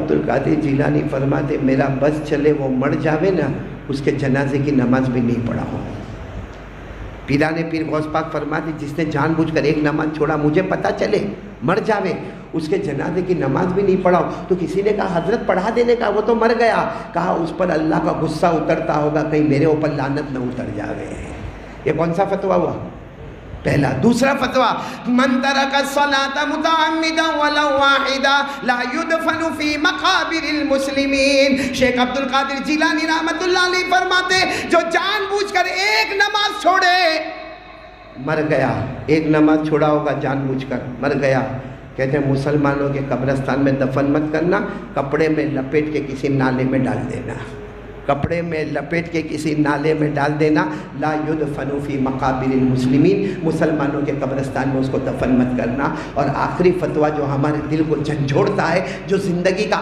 अब्दुल कादिर जिलानी फरमाते मेरा बस चले वो मर जावे ना, उसके जनाजे की नमाज भी नहीं पढ़ा हो। पीराने पीर गौस पाक फरमाते जिसने जानबूझकर एक नमाज छोड़ा, मुझे पता चले मर जावे, उसके जनाजे की नमाज भी नहीं पढ़ाओ। तो किसी ने कहा हजरत पढ़ा देने का, वो तो मर गया। कहा उस पर अल्लाह का गुस्सा उतरता होगा, कहीं मेरे ऊपर लानत न उतर जावे। ये कौन सा फतवा हुआ? पहला। दूसरा फतवा, मन तरका सलाता मुतअम्मिदन वलौ वाहिदा ला युदफनु फी मकाबिरिल मुस्लिमीन। शेख अब्दुल कादिर जिलानी रहमतुल्लाह अलैह फरमाते जो जानबूझकर एक नमाज छोड़े मर गया, एक नमाज छोड़ा होगा जानबूझकर मर गया, कहते हैं मुसलमानों के कब्रिस्तान में दफन मत करना, कपड़े में लपेट के किसी नाले में डाल देना, कपड़े में लपेट के किसी नाले में डाल देना। ला युदफनु फी मकाबिरिल मुस्लिमीन, मुसलमानों के कब्रिस्तान में उसको दफन मत करना। और आखिरी फतवा जो हमारे दिल को झंझोड़ता है, जो ज़िंदगी का